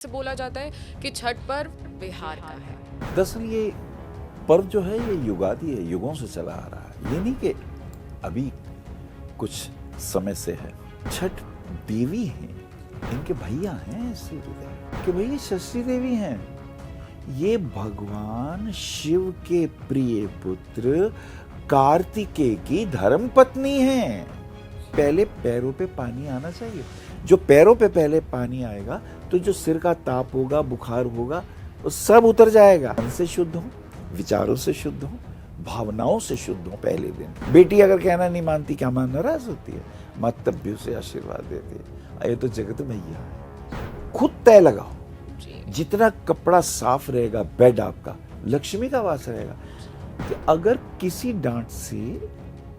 से बोला जाता है कि छठ पर्व बिहार का है। दरअसल ये पर्व जो है ये युगादि है, युगों से चला आ रहा है। ये नहीं कि अभी कुछ समय से है। छठ देवी हैं, इनके भैया हैं सूर्यदेव के भैया षष्ठी देवी हैं। ये भगवान शिव के प्रिय पुत्र कार्तिकेय की धर्म पत्नी हैं। पहले पैरों पे पानी आना चाहिए। जो पैरों पे पहले पानी आएगा तो जो सिर का ताप होगा, बुखार होगा, वो सब उतर जाएगा। मन से शुद्ध हो, विचारों से शुद्ध हो, भावनाओं से शुद्ध हो। पहले दिन बेटी अगर कहना नहीं मानती, क्या मां नाराज होती है? मां तब भी उसे आशीर्वाद देती है। ये तो जगत भैया है। खुद तय लगाओ, जितना कपड़ा साफ रहेगा, बेड आपका, लक्ष्मी का वास रहेगा। कि अगर किसी डांट से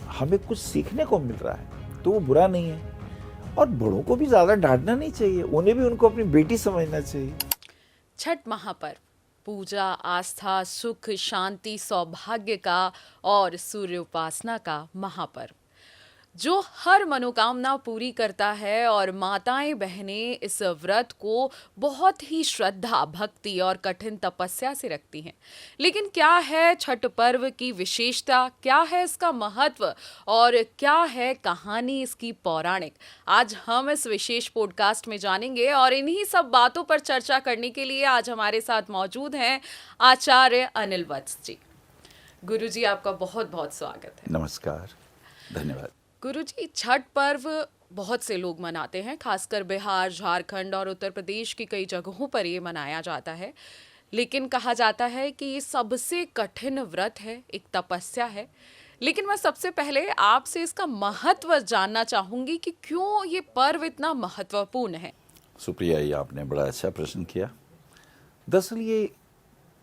हमें कुछ सीखने को मिल रहा है तो वो बुरा नहीं है। और बड़ों को भी ज्यादा डांटना नहीं चाहिए, उन्हें भी उनको अपनी बेटी समझना चाहिए। छठ महापर्व पूजा, आस्था, सुख, शांति, सौभाग्य का और सूर्य उपासना का महापर्व जो हर मनोकामना पूरी करता है। और माताएं बहनें इस व्रत को बहुत ही श्रद्धा, भक्ति और कठिन तपस्या से रखती हैं। लेकिन क्या है छठ पर्व की विशेषता, क्या है इसका महत्व और क्या है कहानी इसकी पौराणिक, आज हम इस विशेष पॉडकास्ट में जानेंगे। और इन्हीं सब बातों पर चर्चा करने के लिए आज हमारे साथ मौजूद हैं आचार्य अनिल वत्स जी। गुरुजी, आपका बहुत बहुत स्वागत है। नमस्कार, धन्यवाद। गुरुजी, छठ पर्व बहुत से लोग मनाते हैं, खासकर बिहार, झारखंड और उत्तर प्रदेश की कई जगहों पर ये मनाया जाता है। लेकिन कहा जाता है कि ये सबसे कठिन व्रत है, एक तपस्या है। लेकिन मैं सबसे पहले आपसे इसका महत्व जानना चाहूंगी कि क्यों ये पर्व इतना महत्वपूर्ण है। सुप्रिया, ये आपने बड़ा अच्छा प्रश्न किया। दरअसल ये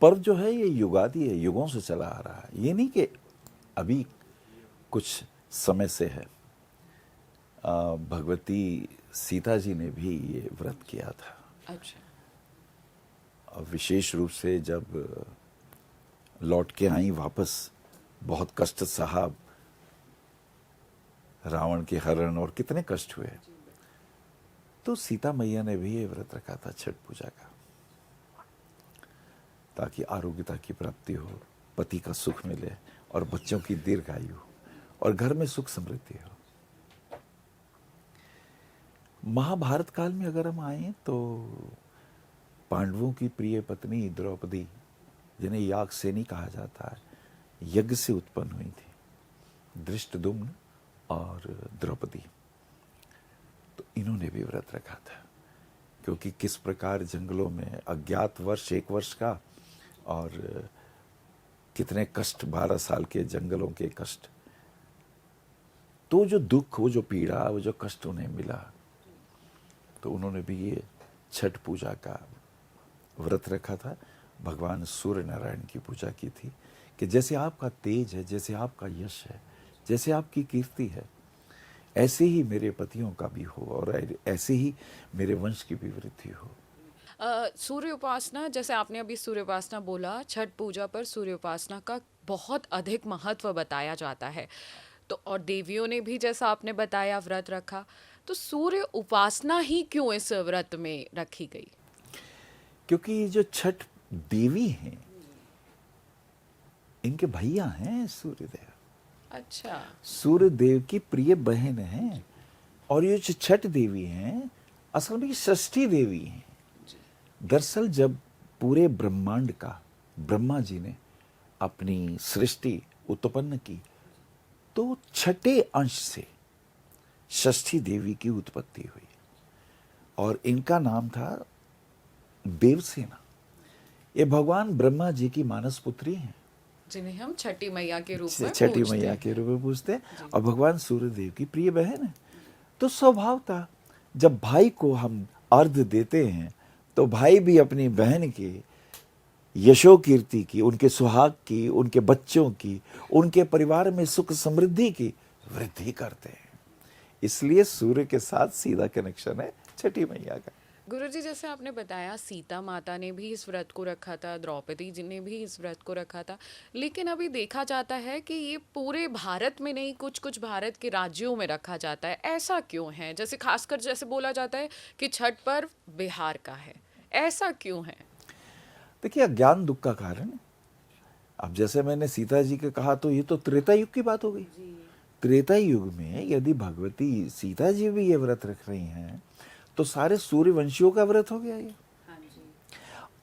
पर्व जो है ये युगादि है, युगों से चला आ रहा है। ये नहीं कि अभी कुछ समय से है। भगवती सीता जी ने भी ये व्रत किया था। अच्छा। और विशेष रूप से जब लौट के आई वापस, बहुत कष्ट सहा, रावण के हरण और कितने कष्ट हुए, तो सीता मैया ने भी ये व्रत रखा था छठ पूजा का, ताकि आरोग्यता की प्राप्ति हो, पति का सुख मिले और बच्चों की दीर्घायु हो और घर में सुख समृद्धि हो। महाभारत काल में अगर हम आए तो पांडवों की प्रिय पत्नी द्रौपदी, जिन्हें यागसेनी कहा जाता है, यज्ञ से उत्पन्न हुई थी, धृष्टद्युम्न और द्रौपदी। तो इन्होंने भी व्रत रखा था, क्योंकि किस प्रकार जंगलों में अज्ञात वर्ष, 1 वर्ष का, और कितने कष्ट, 12 साल के जंगलों के कष्ट, तो जो दुख, वो जो पीड़ा, वो जो कष्ट उन्हें मिला, तो उन्होंने भी ये छठ पूजा का व्रत रखा था। भगवान सूर्य नारायण की पूजा की थी कि जैसे आपका तेज है, जैसे आपका यश है, जैसे आपकी कीर्ति है, ऐसे ही मेरे पतियों का भी हो और ऐसे ही मेरे वंश की भी वृद्धि हो। सूर्य उपासना, जैसे आपने अभी सूर्य उपासना बोला, छठ पूजा पर सूर्य उपासना का बहुत अधिक महत्व बताया जाता है। तो और देवियों ने भी, जैसा आपने बताया, व्रत रखा। तो सूर्य उपासना ही क्यों इस व्रत में रखी गई? क्योंकि जो छठ देवी हैं, इनके भैया हैं सूर्यदेव। अच्छा। सूर्यदेव की प्रिय बहन हैं। और ये जो छठ देवी हैं, असल में षष्ठी देवी हैं। दरअसल जब पूरे ब्रह्मांड का ब्रह्मा जी ने अपनी सृष्टि उत्पन्न की, तो छठे अंश से षष्ठी देवी की उत्पत्ति हुई और इनका नाम था देवसेना। ये भगवान ब्रह्मा जी की मानस पुत्री हैं, जिन्हें हम छठी मैया के रूप में छठी पूजते मैया हैं। के रूप में पूजते हैं। और भगवान सूर्यदेव की प्रिय बहन है। तो स्वभाव था, जब भाई को हम अर्घ देते हैं तो भाई भी अपनी बहन की यशो कीर्ति की, उनके सुहाग की, उनके बच्चों की, उनके परिवार में सुख समृद्धि की वृद्धि करते हैं। इसलिए सूर्य के साथ सीधा कनेक्शन है छठी मैया का। गुरुजी, जैसे आपने बताया, सीता माता ने भी इस व्रत को रखा था, द्रौपदी जी ने भी इस व्रत को रखा था। लेकिन अभी देखा जाता है कि ये पूरे भारत में नहीं, कुछ कुछ भारत के राज्यों में रखा जाता है। ऐसा क्यों है? जैसे खासकर जैसे बोला जाता है कि छठ पर्व बिहार का है, ऐसा क्यों है? देखिए, अज्ञान दुख का कारण है। अब जैसे मैंने सीता जी के कहा, तो ये तो त्रेता युग की बात हो गई। त्रेता युग में यदि भगवती सीता जी भी ये व्रत रख रही हैं, तो सारे सूर्यवंशियों का व्रत हो गया ये।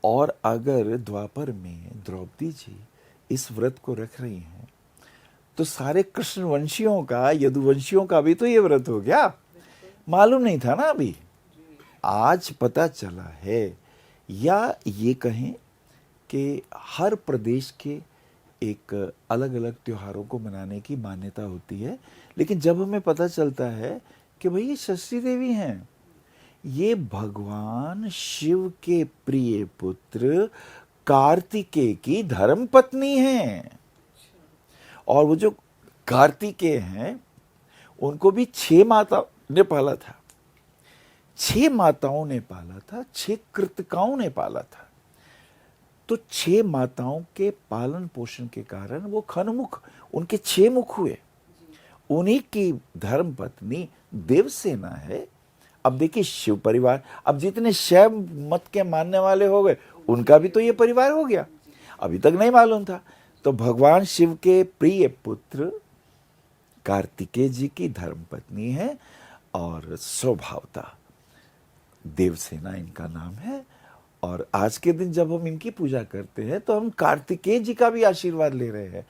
और अगर द्वापर में द्रौपदी जी इस व्रत को रख रही हैं, तो सारे कृष्णवंशियों का, यदुवंशियों का भी तो ये व्रत हो गया। मालूम नहीं था ना अभी, आज पता चला है। या ये कहें कि हर प्रदेश के एक अलग अलग त्योहारों को मनाने की मान्यता होती है, लेकिन जब हमें पता चलता है कि भाई ये षष्ठी देवी हैं, ये भगवान शिव के प्रिय पुत्र कार्तिकेय की धर्मपत्नी हैं। और वो जो कार्तिकेय हैं, उनको भी 6 माता ने पाला था। 6 माताओं ने पाला था, 6 कृतिकाओं ने पाला था। तो 6 माताओं के पालन पोषण के कारण वो खनमुख, उनके 6 मुख हुए। उन्हीं की धर्म पत्नी देवसेना है। अब देखिए, शिव परिवार, अब जितने शैव मत के मानने वाले हो गए, उनका भी तो ये परिवार हो गया। अभी तक नहीं मालूम था। तो भगवान शिव के प्रिय पुत्र कार्तिकेय जी की धर्मपत्नी है, और स्वभावता देवसेना इनका नाम है। और आज के दिन जब हम इनकी पूजा करते हैं, तो हम कार्तिकेय जी का भी आशीर्वाद ले रहे हैं,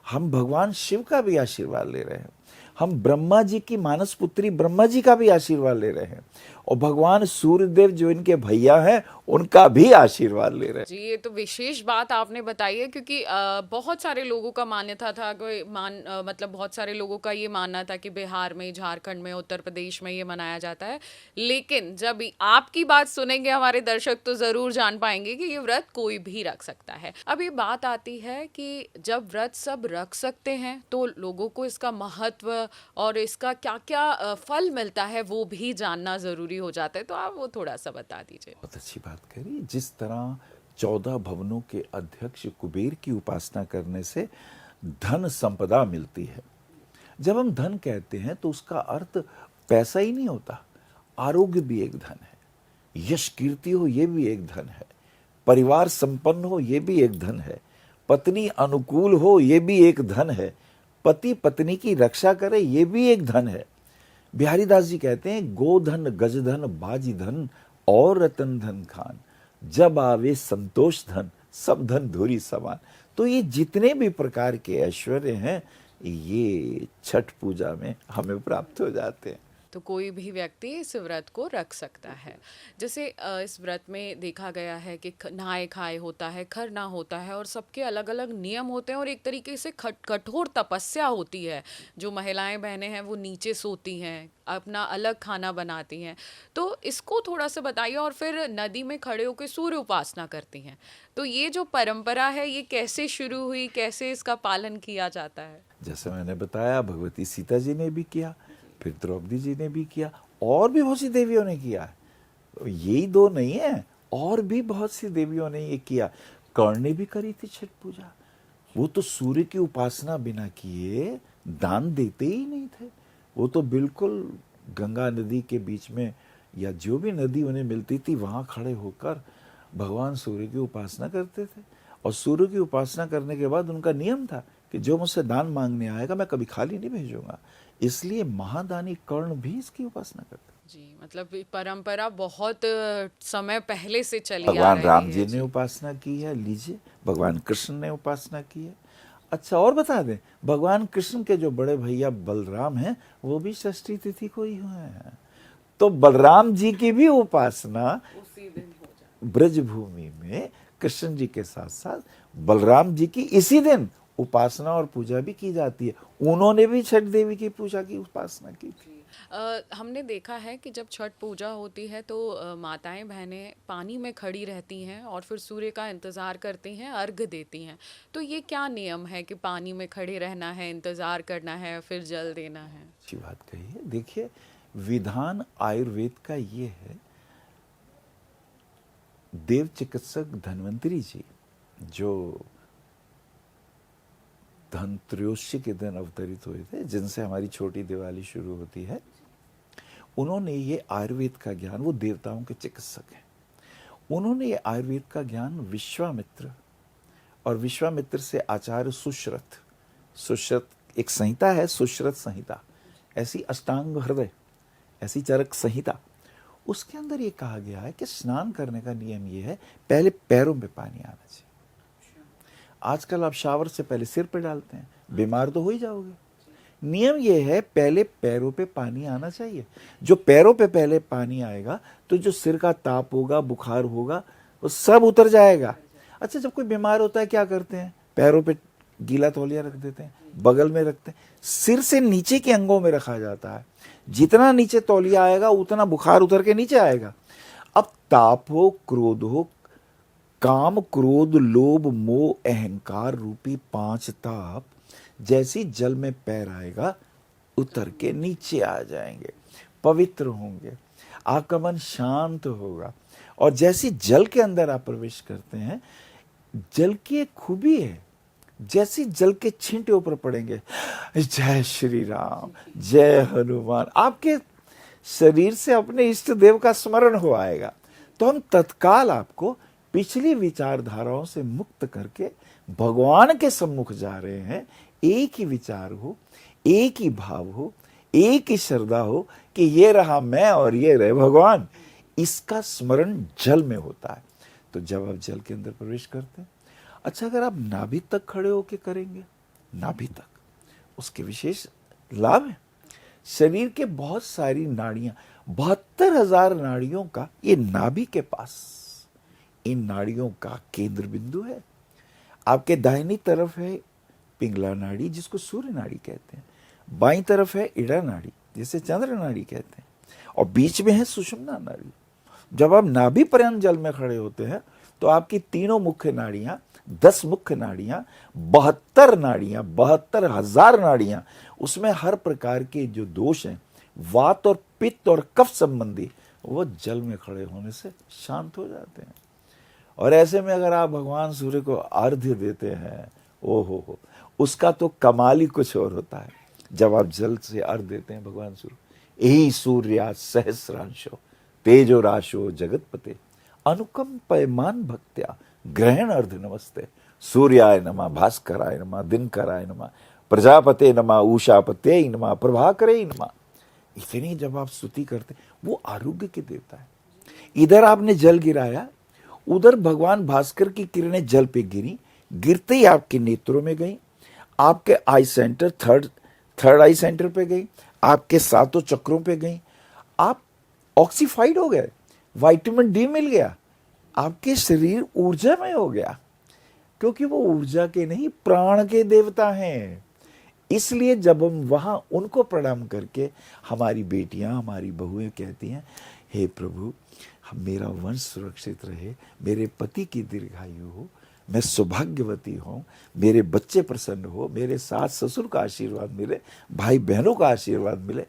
हम भगवान शिव का भी आशीर्वाद ले रहे हैं, हम ब्रह्मा जी की मानस पुत्री ब्रह्मा जी का भी आशीर्वाद ले रहे हैं, और भगवान सूर्यदेव जो इनके भैया हैं, उनका भी आशीर्वाद ले रहे हैं। जी, ये तो विशेष बात आपने बताई है, क्योंकि बहुत सारे लोगों का मान्यता था कि मतलब बहुत सारे लोगों का ये मानना था कि बिहार में, झारखंड में, उत्तर प्रदेश में ये मनाया जाता है। लेकिन जब आपकी बात सुनेंगे हमारे दर्शक, तो ज़रूर जान पाएंगे कि ये व्रत कोई भी रख सकता है। अब ये बात आती है कि जब व्रत सब रख सकते हैं, तो लोगों को इसका महत्व और इसका क्या क्या फल मिलता है, वो भी जानना ज़रूरी हो जाता है। तो आप वो थोड़ा सा बता दीजिए। बहुत अच्छी बात करी। जिस तरह 14 भवनों के अध्यक्ष कुबेर की उपासना करने से धन संपदा मिलती है। जब हम धन कहते हैं, तो उसका अर्थ पैसा ही नहीं होता, आरोग्य भी एक धन है, यश कीर्ति हो ये भी एक धन है, परिवार संपन्न हो ये भी एक धन है, पत्नी अनुकूल हो ये भी एक धन है, पति पत्नी की रक्षा करे ये भी एक धन है। बिहारी दास जी कहते हैं, गोधन गजधन बाजी धन और रतन धन खान, जब आवे संतोष धन सब धन धुरी समान। तो ये जितने भी प्रकार के ऐश्वर्य हैं, ये छठ पूजा में हमें प्राप्त हो जाते हैं। तो कोई भी व्यक्ति इस व्रत को रख सकता है। जैसे इस व्रत में देखा गया है कि नहाए खाए होता है, खरना होता है, और सबके अलग अलग नियम होते हैं, और एक तरीके से कठोर तपस्या होती है। जो महिलाएं बहनें हैं वो नीचे सोती हैं, अपना अलग खाना बनाती हैं। तो इसको थोड़ा सा बताइए। और फिर नदी में खड़े होकर सूर्य उपासना करती हैं। तो ये जो परंपरा है, ये कैसे शुरू हुई, कैसे इसका पालन किया जाता है? जैसे मैंने बताया, भगवती सीता जी ने भी किया, फिर द्रौपदी जी ने भी किया, और भी बहुत सी देवियों ने किया है। यही 2 नहीं है, और भी बहुत सी देवियों ने ये किया। कर्ण ने भी करी थी छठ पूजा। वो तो सूर्य की उपासना बिना किए दान देते ही नहीं थे। वो तो बिल्कुल गंगा नदी के बीच में, या जो भी नदी उन्हें मिलती थी, वहां खड़े होकर भगवान सूर्य की उपासना करते थे। और सूर्य की उपासना करने के बाद उनका नियम था कि जो मुझसे दान मांगने आएगा, मैं कभी खाली नहीं भेजूंगा। इसलिए महादानी कर्ण भी इसकी उपासना करते। जी, मतलब ये परंपरा बहुत समय पहले से चली आ भगवान रही राम है। जी ने उपासना की है, लीजिए, भगवान कृष्ण ने उपासना की है। अच्छा, और बता दें, भगवान कृष्ण के जो बड़े भैया बलराम हैं, वो भी षष्ठी तिथि को ही हुए हैं। तो बलराम जी की भी उपासना उसी दिन हो जाए। ब्रजभूमि में कृष्ण जी के साथ साथ बलराम जी की इसी दिन उपासना और पूजा भी की जाती है। उन्होंने भी छठ देवी की पूजा की उपासना की थी। हमने देखा है कि जब छठ पूजा होती है, तो माताएं बहनें पानी में खड़ी रहती हैं और फिर सूर्य का इंतज़ार करती हैं, अर्घ देती हैं। तो ये क्या नियम है कि पानी में खड़े रहना है, इंतज़ार करना है, फिर जल देना है? अच्छी बात कही है। देखिए, विधान आयुर्वेद का ये है। देव चिकित्सक धन्वंतरी जी, जो धनत्रयोदशी के दिन अवतरित हुए थे, जिनसे हमारी छोटी दिवाली शुरू होती है, उन्होंने ये आयुर्वेद का ज्ञान, वो देवताओं के चिकित्सक हैं, उन्होंने ये आयुर्वेद का ज्ञान विश्वामित्र और विश्वामित्र से आचार्य सुश्रुत, सुश्रुत एक संहिता है, सुश्रुत संहिता, ऐसी अष्टांग हृदय, ऐसी चरक संहिता, उसके अंदर ये कहा गया है कि स्नान करने का नियम ये है, पहले पैरों में पानी आना चाहिए। आजकल आप शावर से पहले सिर पे डालते हैं, बीमार तो हो ही जाओगे। नियम ये है पहले पैरों पे पानी आना चाहिए। जो पैरों पे पहले पानी आएगा तो जो सिर का ताप होगा, बुखार होगा, वो सब उतर जाएगा। अच्छा, जब कोई बीमार होता है क्या करते हैं? पैरों पे गीला तौलिया रख देते हैं, बगल में रखते हैं, सिर से नीचे के अंगों में रखा जाता है। जितना नीचे तौलिया आएगा उतना बुखार उतर के नीचे आएगा। अब ताप हो, क्रोध हो, काम, क्रोध, लोभ, मोह, अहंकार रूपी 5 ताप जैसी जल में पैर आएगा उतर के नीचे आ जाएंगे, पवित्र होंगे, आपका मन शांत होगा। और जैसी जल के अंदर आप प्रवेश करते हैं, जल की एक खूबी है, जैसी जल के छींटे ऊपर पड़ेंगे, जय श्री राम, जय हनुमान, आपके शरीर से अपने इष्ट देव का स्मरण हो आएगा। तो हम तत्काल आपको पिछली विचारधाराओं से मुक्त करके भगवान के सम्मुख जा रहे हैं। एक ही विचार हो, एक ही भाव हो, एक ही श्रद्धा हो कि ये रहा मैं और ये रहे भगवान, इसका स्मरण जल में होता है। तो जब आप जल के अंदर प्रवेश करते हैं, अच्छा अगर आप नाभि तक खड़े होके करेंगे, नाभि तक, उसके विशेष लाभ है। शरीर के बहुत सारी नाड़ियां, 72,000 नाड़ियों का ये नाभि के पास, इन नाड़ियों का केंद्र बिंदु है। आपके दाहिनी तरफ है पिंगला नाड़ी, जिसको सूर्य नाड़ी कहते हैं, बाईं तरफ है इड़ा नाड़ी, जिसे चंद्र नाड़ी कहते हैं, और बीच में है सुषुम्ना नाड़ी। जब आप नाभि पर्यंत जल में खड़े होते हैं तो आपकी तीनों मुख्य नाड़ियां, 10 मुख्य नाड़ियां, 72 नाड़ियां, 72,000 नाड़ियां, उसमें हर प्रकार के जो दोष हैं, वात और पित्त और कफ संबंधी, वो जल में खड़े होने से शांत हो जाते हैं। और ऐसे में अगर आप भगवान सूर्य को अर्घ्य देते हैं, ओहो हो, उसका तो कमाल ही कुछ और होता है। जब आप जल से अर्घ्य देते हैं भगवान सूर्य, यही सूर्या सहस्रांशो तेजो राशो जगतपते अनुकंपयमान भक्त्या ग्रहण अर्ध नमस्ते सूर्याय नमः, भास्कराय नमः, दिनकराय नमः, प्रजापते नमः, उषापते नमः, प्रभाकरे नमः। इतनी जब आप स्तुति करते, वो आरोग्य के देवता है। इधर आपने जल गिराया, उधर भगवान भास्कर की किरणें जल पे गिरी, गिरते ही आपके नेत्रों में गई, आपके आई सेंटर, थर्ड आई सेंटर पे गई, आपके 7 चक्रों पे गई, आप ऑक्सीफाइड हो गए, विटामिन डी मिल गया, आपके शरीर ऊर्जामय हो गया, क्योंकि वो ऊर्जा के नहीं प्राण के देवता हैं। इसलिए जब हम वहां उनको प्रणाम करके, हमारी बेटियां, हमारी बहुएं कहती हैं, हे प्रभु मेरा वंश सुरक्षित रहे, मेरे पति की दीर्घायु हो, मैं सौभाग्यवती हूँ, मेरे बच्चे प्रसन्न हो, मेरे सास ससुर का आशीर्वाद मिले, भाई बहनों का आशीर्वाद मिले,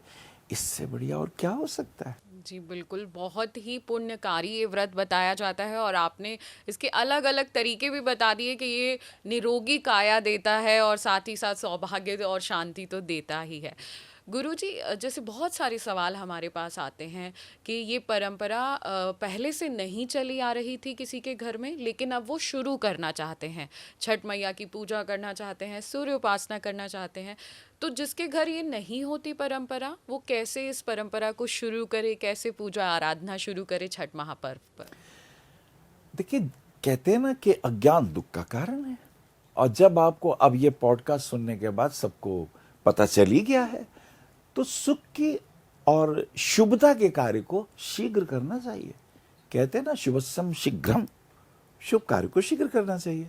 इससे बढ़िया और क्या हो सकता है। जी बिल्कुल, बहुत ही पुण्यकारी ये व्रत बताया जाता है और आपने इसके अलग अलग तरीके भी बता दिए कि ये निरोगी काया देता है और साथ ही साथ सौभाग्य और शांति तो देता ही है। गुरुजी, जैसे बहुत सारे सवाल हमारे पास आते हैं कि ये परंपरा पहले से नहीं चली आ रही थी किसी के घर में, लेकिन अब वो शुरू करना चाहते हैं, छठ मैया की पूजा करना चाहते हैं, सूर्य उपासना करना चाहते हैं, तो जिसके घर ये नहीं होती परंपरा, वो कैसे इस परंपरा को शुरू करे, कैसे पूजा आराधना शुरू करे छठ महापर्व पर? देखिए, कहते हैं ना कि अज्ञान दुख का कारण है, और जब आपको अब ये पॉडकास्ट सुनने के बाद सबको पता चल ही गया है, तो सुख की और शुभता के कार्य को शीघ्र करना चाहिए। कहते हैं ना, शुभस्यम शीघ्रम, शुभ कार्य को शीघ्र करना चाहिए।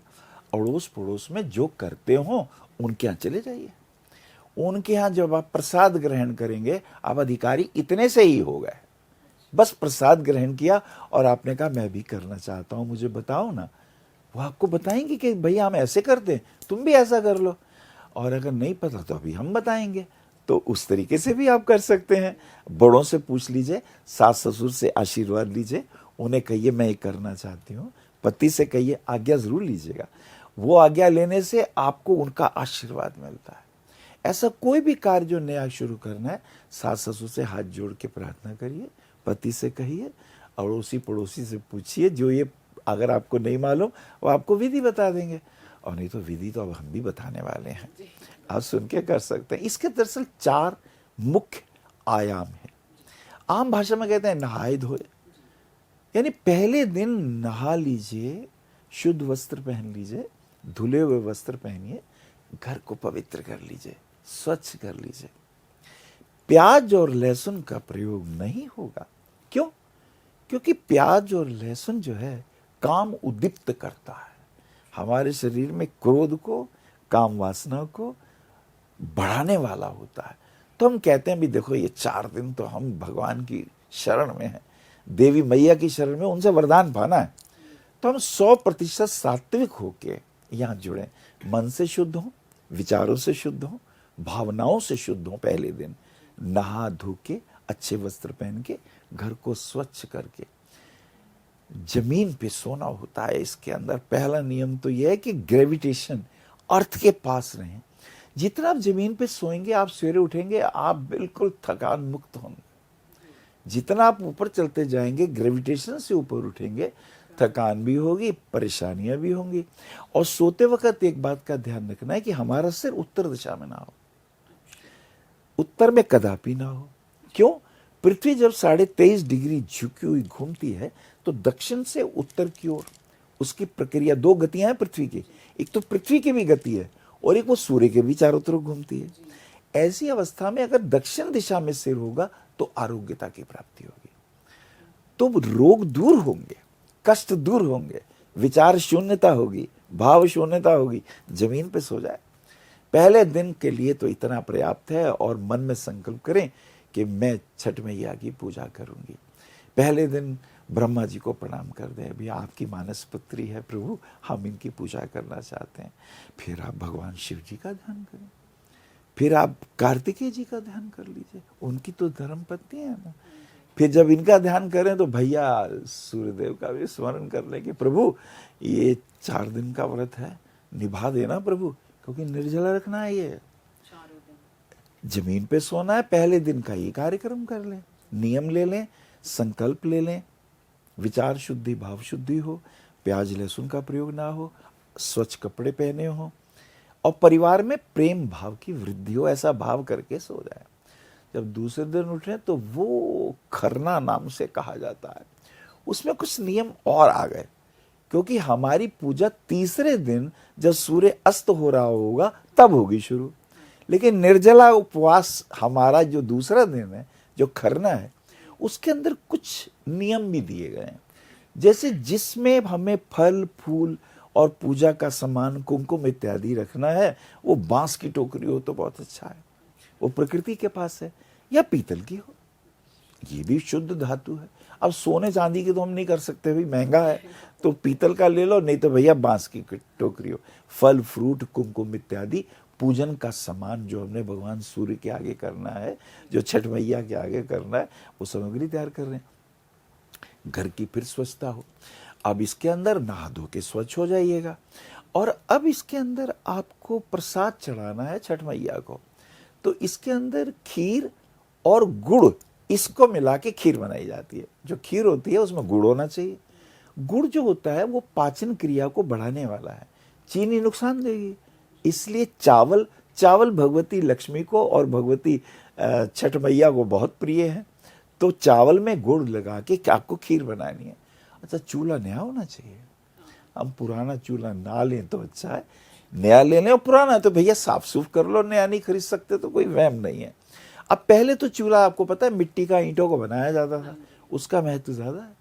अड़ोस पड़ोस में जो करते हो उनके यहाँ चले जाइए, उनके यहाँ जब आप प्रसाद ग्रहण करेंगे, आप अधिकारी इतने से ही हो गए, बस प्रसाद ग्रहण किया और आपने कहा मैं भी करना चाहता हूँ, मुझे बताओ ना, वो आपको बताएंगे कि भैया हम ऐसे करते हैं, तुम भी ऐसा कर लो, और अगर नहीं पता तो अभी हम बताएंगे। तो उस तरीके से भी आप कर सकते हैं। बड़ों से पूछ लीजिए, सास ससुर से आशीर्वाद लीजिए, उन्हें कहिए मैं ये करना चाहती हूँ, पति से कहिए, आज्ञा जरूर लीजिएगा, वो आज्ञा लेने से आपको उनका आशीर्वाद मिलता है। ऐसा कोई भी कार्य जो नया शुरू करना है, सास ससुर से हाथ जोड़ के प्रार्थना करिए, पति से कहिए, अड़ोसी पड़ोसी से पूछिए, जो ये अगर आपको नहीं मालूम वो आपको विधि बता देंगे, और नहीं तो विधि तो अब हम भी बताने वाले हैं, आप सुन के कर सकते हैं। इसके दरअसल 4 मुख्य आयाम हैं। आम भाषा में कहते हैं नहाए धोए, यानी पहले दिन नहा लीजिए, शुद्ध वस्त्र पहन लीजिए, धुले हुए वस्त्र पहनिए, घर को पवित्र कर लीजिए, स्वच्छ कर लीजिए। प्याज और लहसुन का प्रयोग नहीं होगा। क्यों? क्योंकि प्याज और लहसुन जो है काम उद्दीप्त करता है, हमारे शरीर में क्रोध को, काम वासना को बढ़ाने वाला होता है। तो हम कहते हैं भी देखो ये 4 दिन तो हम भगवान की शरण में हैं, देवी मैया की शरण में, उनसे वरदान पाना है। तो हम 100% सात्विक होके यहाँ जुड़े, मन से शुद्ध हो, विचारों से शुद्ध हो, भावनाओं से शुद्ध हो। पहले दिन नहा धो के, अच्छे वस्त्र पहन के, घर को स्वच्छ करके जमीन पे सोना होता है। इसके अंदर पहला नियम तो यह है कि ग्रेविटेशन, अर्थ के पास रहें। जितना आप जमीन पे सोएंगे, आप सवेरे उठेंगे, आप बिल्कुल थकान मुक्त होंगे। जितना आप ऊपर चलते जाएंगे, ग्रेविटेशन से ऊपर उठेंगे, थकान भी होगी, परेशानियां भी होंगी। और सोते वक्त एक बात का ध्यान रखना है कि हमारा सिर उत्तर दिशा में ना हो, उत्तर में कदापि ना हो। क्यों? पृथ्वी जब 23.5 डिग्री झुकी हुई घूमती है तो दक्षिण से उत्तर की ओर उसकी प्रक्रिया, 2 गतियां हैं पृथ्वी की, एक तो पृथ्वी की भी गति है और एक वो सूर्य के भी चारों तरफ घूमती है। ऐसी अवस्था में अगर दक्षिण दिशा में सिर होगा तो आरोग्यता की प्राप्ति होगी, तो रोग दूर होंगे, कष्ट दूर होंगे, विचार शून्यता होगी, भाव शून्यता होगी। जमीन पे सो जाए। पहले दिन के लिए तो इतना पर्याप्त है, और मन में संकल्प करें कि मैं छठ मैया की पूजा करूंगी। पहले दिन ब्रह्मा जी को प्रणाम कर दें, अभी आपकी मानस पुत्री है प्रभु, हम इनकी पूजा करना चाहते हैं। फिर आप भगवान शिव जी का ध्यान करें, फिर आप कार्तिकेय जी का ध्यान कर लीजिए, उनकी तो धर्म पत्नी है ना। फिर जब इनका ध्यान करें तो भैया सूर्यदेव का भी स्मरण कर लें कि प्रभु ये 4 दिन का व्रत है, निभा देना प्रभु, क्योंकि निर्जला रखना है, ये जमीन पे सोना है। पहले दिन का ये कार्यक्रम कर लें, नियम ले लें, संकल्प ले लें, विचार शुद्धि, भाव शुद्धि हो, प्याज लहसुन का प्रयोग ना हो, स्वच्छ कपड़े पहने हो, और परिवार में प्रेम भाव की वृद्धि हो, ऐसा भाव करके सो जाए। जब दूसरे दिन उठे तो वो खरना नाम से कहा जाता है। उसमें कुछ नियम और आ गए, क्योंकि हमारी पूजा तीसरे दिन जब सूर्य अस्त हो रहा होगा तब होगी शुरू, लेकिन निर्जला उपवास हमारा जो दूसरा दिन है, जो खरना है, उसके अंदर कुछ नियम भी दिए गए हैं। जैसे जिसमें हमें फल फूल और पूजा का सामान, कुमकुम इत्यादि रखना है, वो बांस की टोकरी हो तो बहुत अच्छा है, वो प्रकृति के पास है, या पीतल की हो, ये भी शुद्ध धातु है। अब सोने चांदी की तो हम नहीं कर सकते, भाई महंगा है, तो पीतल का ले लो, नहीं तो भैया बांस की टोकरी हो। फल फ्रूट कुमकुम इत्यादि पूजन का सामान जो हमने भगवान सूर्य के आगे करना है, जो छठ मैया के आगे करना है, वो सामग्री तैयार कर रहे हैं। घर की फिर स्वच्छता हो। अब इसके अंदर नहा धो के स्वच्छ हो जाइएगा, और अब इसके अंदर आपको प्रसाद चढ़ाना है छठ मैया को। तो इसके अंदर खीर और गुड़, इसको मिला के खीर बनाई जाती है। जो खीर होती है उसमें गुड़ होना चाहिए। गुड़ जो होता है वो पाचन क्रिया को बढ़ाने वाला है, चीनी नुकसान देगी। इसलिए चावल भगवती लक्ष्मी को और भगवती छठ मैया को बहुत प्रिय है। तो चावल में गुड़ लगा के आपको खीर बनानी है। अच्छा, चूल्हा नया होना चाहिए। हम पुराना चूल्हा ना लें तो अच्छा है, नया ले लें, और पुराना है तो भैया साफ सूफ कर लो, नया नहीं खरीद सकते तो कोई वहम नहीं है। अब पहले तो चूल्हा आपको पता है मिट्टी का, ईंटों को बनाया जाता था, उसका महत्व ज्यादा है।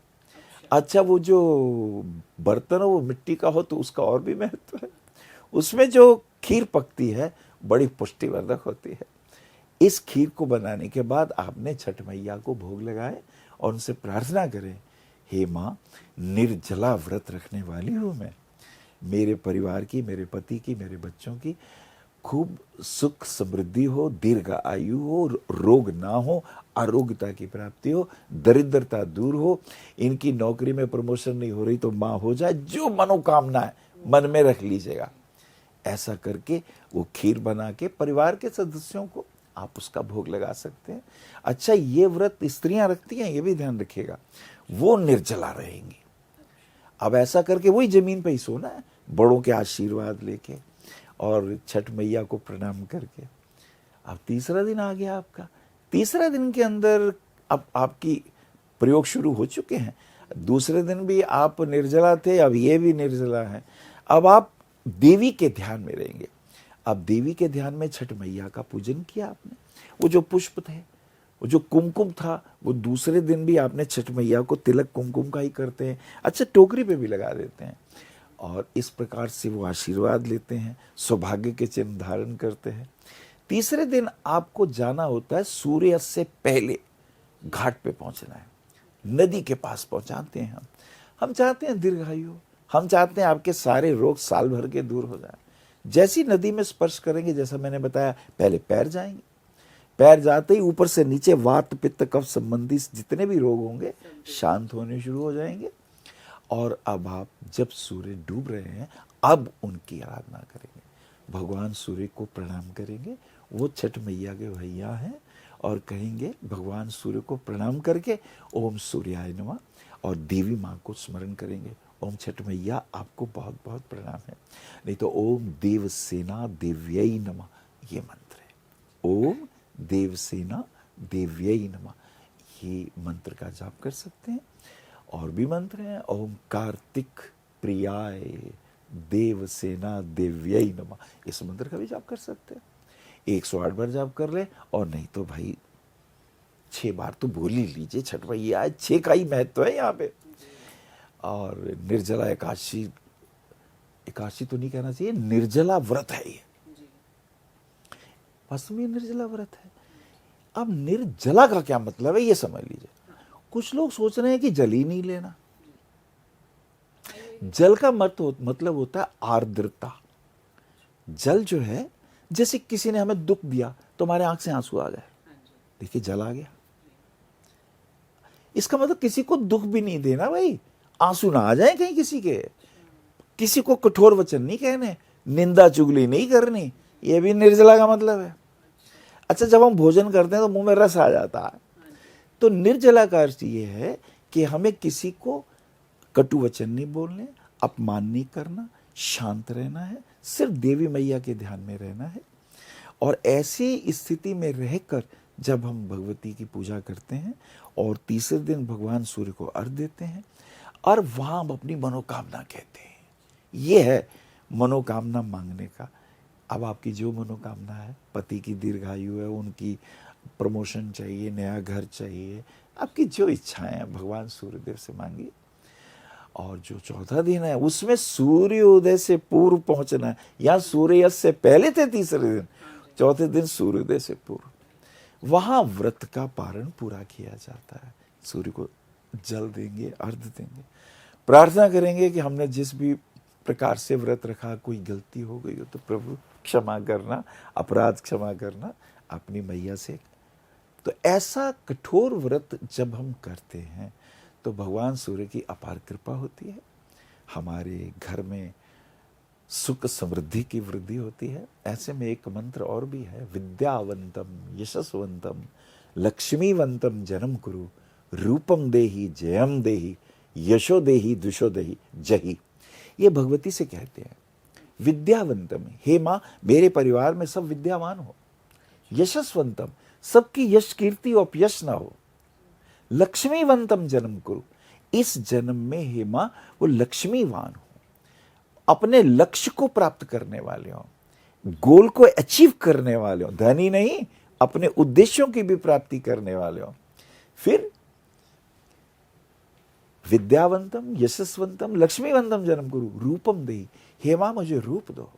अच्छा, वो जो बर्तन हो वो मिट्टी का हो तो उसका और भी महत्व है। उसमें जो खीर पकती है बड़ी पुष्टिवर्धक होती है। इस खीर को बनाने के बाद आपने छठ मैया को भोग लगाए और उनसे प्रार्थना करें, हे माँ, निर्जला व्रत रखने वाली हूँ मैं, मेरे परिवार की, मेरे पति की, मेरे बच्चों की खूब सुख समृद्धि हो, दीर्घ आयु हो, रोग ना हो, आरोग्यता की प्राप्ति हो, दरिद्रता दूर हो, इनकी नौकरी में प्रमोशन नहीं हो रही तो माँ हो जाए, जो मनोकामना है मन में रख लीजिएगा। ऐसा करके वो खीर बना के परिवार के सदस्यों को आप उसका भोग लगा सकते हैं। अच्छा, ये व्रत स्त्रियां रखती हैं, ये भी ध्यान रखिएगा। वो निर्जला रहेंगी। अब ऐसा करके वही जमीन पे ही सोना है, बड़ों के आशीर्वाद लेके और छठ मैया को प्रणाम करके। अब तीसरा दिन आ गया आपका। तीसरा दिन के अंदर अब आपकी प्रयोग शुरू हो चुके हैं। दूसरे दिन भी आप निर्जला थे, अब ये भी निर्जला है। अब आप देवी के ध्यान में रहेंगे। अब देवी के ध्यान में छठ मैया का पूजन किया आपने। वो जो पुष्प थे, वो जो कुमकुम था, वो दूसरे दिन भी आपने छठ मैया को तिलक कुमकुम का ही करते हैं। अच्छा, टोकरी पे भी लगा देते हैं और इस प्रकार से वो आशीर्वाद लेते हैं, सौभाग्य के चिन्ह धारण करते हैं। तीसरे दिन आपको जाना होता है, सूर्यास्त से पहले घाट पे पहुंचना है, नदी के पास पहुंचाते हैं। हम चाहते हैं दीर्घायु, हम चाहते हैं आपके सारे रोग साल भर के दूर हो जाए। जैसी नदी में स्पर्श करेंगे, जैसा मैंने बताया, पहले पैर जाएंगे, पैर जाते ही ऊपर से नीचे वात पित्त कफ संबंधी जितने भी रोग होंगे शांत होने शुरू हो जाएंगे। और अब आप जब सूर्य डूब रहे हैं, अब उनकी आराधना करेंगे, भगवान सूर्य को प्रणाम करेंगे। वो छठ मैया के भैया हैं और कहेंगे भगवान सूर्य को प्रणाम करके ओम सूर्याय नमः, और देवी माँ को स्मरण करेंगे, ओम छठ मैया आपको बहुत बहुत प्रणाम है। नहीं तो ओम देवसेना देव्यै नमः ये मंत्र है। ओम देवसेना देव्यै नमः ये मंत्र का जाप कर सकते हैं। और भी मंत्र हैं, ओम कार्तिक प्रियाय देवसेना देव्यै नमः, इस मंत्र का भी जाप कर सकते हैं। 108 बार जाप कर ले, और नहीं तो भाई 6 बार तो बोल ही लीजिए। छठ मैया 6 का ही महत्व है यहाँ पे। और निर्जला एकादशी, एकादशी तो नहीं कहना चाहिए, निर्जला व्रत है ये, वास्तव में निर्जला व्रत है। अब निर्जला का क्या मतलब है ये समझ लीजिए। कुछ लोग सोच रहे हैं कि जल ही नहीं लेना। जल का मतलब होता है आर्द्रता। जल जो है, जैसे किसी ने हमें दुख दिया तो हमारे आंख से आंसू आ गए, देखिए जल आ गया। इसका मतलब किसी को दुख भी नहीं देना भाई, आंसू ना आ जाए कहीं किसी के। किसी को कठोर वचन नहीं कहने, निंदा चुगली नहीं करनी, ये भी निर्जला का मतलब है। अच्छा, जब हम भोजन करते हैं तो मुंह में रस आ जाता है, तो निर्जला का अर्थ ये है कि हमें किसी को कटु वचन नहीं बोलने, अपमान नहीं करना, शांत रहना है, सिर्फ देवी मैया के ध्यान में रहना है। और ऐसी स्थिति में रहकर जब हम भगवती की पूजा करते हैं और तीसरे दिन भगवान सूर्य को अर्घ देते हैं और वहाँ हम अपनी मनोकामना कहते हैं। ये है मनोकामना मांगने का। अब आपकी जो मनोकामना है, पति की दीर्घायु है, उनकी प्रमोशन चाहिए, नया घर चाहिए, आपकी जो इच्छाएं हैं भगवान सूर्यदेव से मांगिए। और जो चौथा दिन है उसमें सूर्योदय से पूर्व पहुंचना है, या सूर्यास्त से पहले थे तीसरे दिन, चौथे दिन सूर्योदय से पूर्व, वहां व्रत का पारण पूरा किया जाता है। सूर्य को जल देंगे, अर्घ देंगे, प्रार्थना करेंगे कि हमने जिस भी प्रकार से व्रत रखा, कोई गलती हो गई हो तो प्रभु क्षमा करना, अपराध क्षमा करना अपनी मैया से। तो ऐसा कठोर व्रत जब हम करते हैं तो भगवान सूर्य की अपार कृपा होती है, हमारे घर में सुख समृद्धि की वृद्धि होती है। ऐसे में एक मंत्र और भी है, विद्यावंतम यशस्वंतम लक्ष्मीवंतम जन्म कुरु, रूपम देहि जयम देहि यशो देहि दुशो देहि जही। ये भगवती से कहते हैं विद्यावंतम, हे माँ मेरे परिवार में सब विद्यावान हो। यशस्वंतम, सबकी यश कीर्ति और अपयश ना हो। लक्ष्मीवंतम जन्म कुरु, इस जन्म में हे माँ वो लक्ष्मीवान हो, अपने लक्ष्य को प्राप्त करने वाले हो, गोल को अचीव करने वाले हो, धनी नहीं अपने उद्देश्यों की भी प्राप्ति करने वाले हो। फिर विद्यावंतम यशस्वंतम लक्ष्मीवंतम जन्म कुरु, रूपम देहि, हे मां मुझे रूप दो।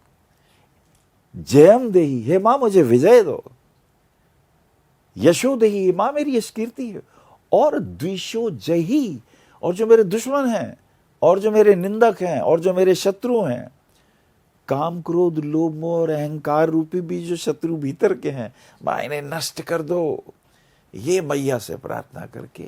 जयम देहि, हे मां मुझे विजय दो। यशो देहि, हे मां मेरी यश कीर्ति है। और द्विषो जही, और जो मेरे दुश्मन हैं और जो मेरे निंदक हैं और जो मेरे शत्रु हैं, काम क्रोध लोभ मोह और अहंकार रूपी भी जो शत्रु भीतर के हैं, मां इन्हें नष्ट कर दो। ये मैया से प्रार्थना करके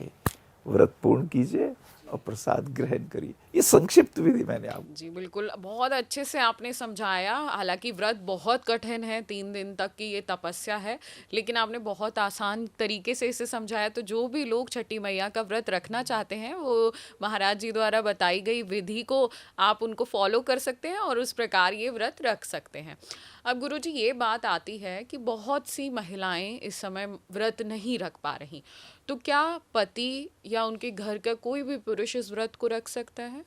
व्रत पूर्ण कीजिए और प्रसाद ग्रहण करिए। ये संक्षिप्त विधि मैंने आपको। जी बिल्कुल, बहुत अच्छे से आपने समझाया। हालांकि व्रत बहुत कठिन है, 3 दिन तक की ये तपस्या है, लेकिन आपने बहुत आसान तरीके से इसे समझाया। तो जो भी लोग छठी मैया का व्रत रखना चाहते हैं, वो महाराज जी द्वारा बताई गई विधि को आप उनको फॉलो कर सकते हैं और उस प्रकार ये व्रत रख सकते हैं। अब गुरुजी, ये बात आती है कि बहुत सी महिलाएं इस समय व्रत नहीं रख पा रही, तो क्या पति या उनके घर का कोई भी पुरुष इस व्रत को रख सकता है?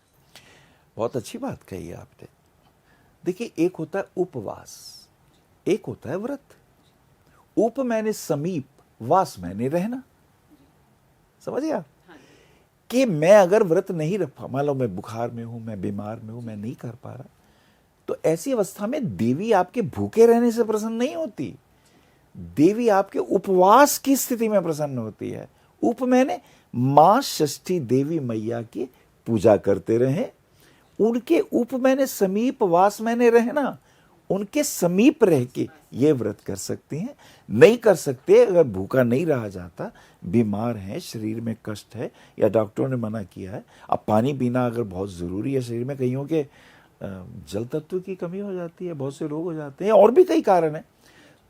बहुत अच्छी बात कही है आपने। देखिए, एक होता है उपवास, एक होता है व्रत। उप मैंने समीप, वास मैंने रहना। समझिए आप कि मैं अगर व्रत नहीं रख पा, मान लो मैं बुखार में हूं, मैं बीमार में हूं, मैं नहीं कर पा रहा, तो ऐसी अवस्था में देवी आपके भूखे रहने से प्रसन्न नहीं होती, देवी आपके उपवास की स्थिति में प्रसन्न होती है। उप मैंने मां षष्ठी देवी मैया की पूजा करते रहे, उनके उप मैंने समीप, वास मैंने रहना, उनके समीप रह के ये व्रत कर सकती हैं। नहीं कर सकते, अगर भूखा नहीं रहा जाता, बीमार हैं, शरीर में कष्ट है या डॉक्टरों ने मना किया है, अब पानी पीना अगर बहुत ज़रूरी है शरीर में, कईयों के जल तत्व की कमी हो जाती है, बहुत से रोग हो जाते हैं, और भी कई कारण हैं,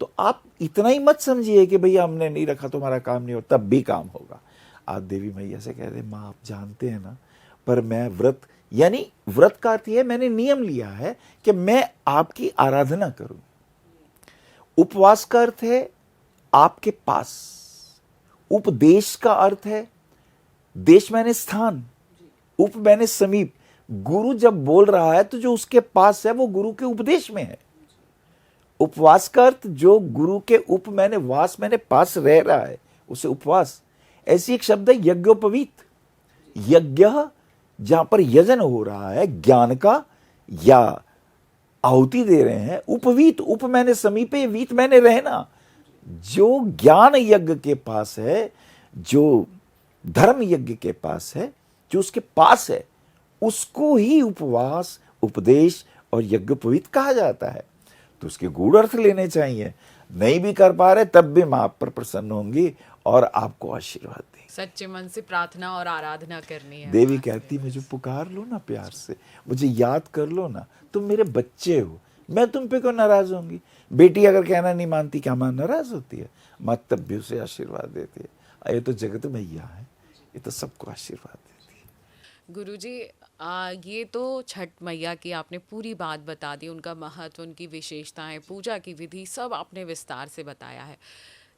तो आप इतना ही मत समझिए कि भैया हमने नहीं रखा तो हमारा काम नहीं हो, तब भी काम होगा। आप देवी मैया से कह रहे, माँ आप जानते हैं ना, पर मैं व्रत, यानी व्रत का अर्थ है मैंने नियम लिया है कि मैं आपकी आराधना करूं। उपवास का अर्थ है आपके पास, उपदेश का अर्थ है, देश मैंने स्थान, उप मैंने समीप। गुरु जब बोल रहा है तो जो उसके पास है वो गुरु के उपदेश में है। उपवास का अर्थ जो गुरु के उप मैंने वास मैंने पास रह रहा है, उसे उपवास। ऐसी एक शब्द है यज्ञोपवीत, यज्ञ जहां पर यजन हो रहा है ज्ञान का या आहुति दे रहे हैं। उपवीत, उप मैंने समीपे, वीत मैंने रहना। जो ज्ञान यज्ञ के पास है, जो धर्म यज्ञ के पास है, जो उसके पास है, उसको ही उपवास, उपदेश और यज्ञोपवीत कहा जाता है। तो उसके गूढ़ अर्थ लेने चाहिए। नहीं भी कर पा रहे तब भी मां आप पर प्रसन्न होंगी और आपको आशीर्वाद देंगी। सच्चे मन से प्रार्थना और आराधना करनी है। देवी कहती मुझे पुकार लो ना प्यार से, मुझे याद कर लो ना, तुम मेरे बच्चे हो, मैं तुम पे क्यों नाराज होंगी। बेटी अगर कहना नहीं मानती, क्या मां नाराज होती है? मां तब भी उसे आशीर्वाद देती है। ये तो जगत मैया है, ये तो सबको आशीर्वाद देती है। गुरुजी, ये तो छठ मैया की आपने पूरी बात बता दी, उनका महत्व, उनकी विशेषताएं, पूजा की विधि, सब आपने विस्तार से बताया है।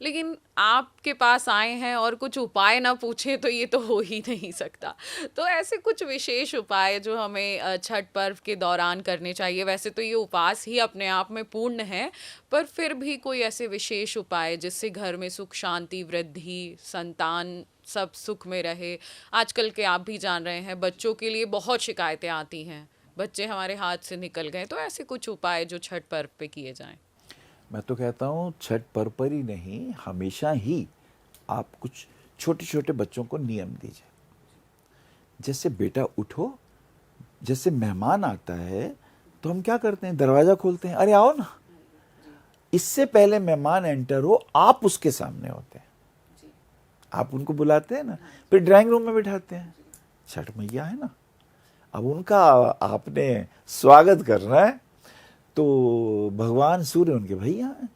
लेकिन आपके पास आए हैं और कुछ उपाय ना पूछें तो ये तो हो ही नहीं सकता। तो ऐसे कुछ विशेष उपाय जो हमें छठ पर्व के दौरान करने चाहिए। वैसे तो ये उपवास ही अपने आप में पूर्ण है, पर फिर भी कोई ऐसे विशेष उपाय जिससे घर में सुख शांति, वृद्धि, संतान सब सुख में रहे। आजकल के आप भी जान रहे हैं, बच्चों के लिए बहुत शिकायतें आती हैं, बच्चे हमारे हाथ से निकल गए। तो ऐसे कुछ उपाय जो छठ पर्व पे किए जाएं। मैं तो कहता हूँ छठ पर्व पर ही नहीं, हमेशा ही आप कुछ छोटे छोटे बच्चों को नियम दीजिए। जैसे बेटा उठो, जैसे मेहमान आता है तो हम क्या करते हैं, दरवाजा खोलते हैं, अरे आओ ना। इससे पहले मेहमान एंटर हो, आप उसके सामने होते हैं, आप उनको बुलाते हैं ना, फिर ड्राइंग रूम में बिठाते हैं। छठ मैया है ना, अब उनका आपने स्वागत करना है, तो भगवान सूर्य उनके भैया हैं।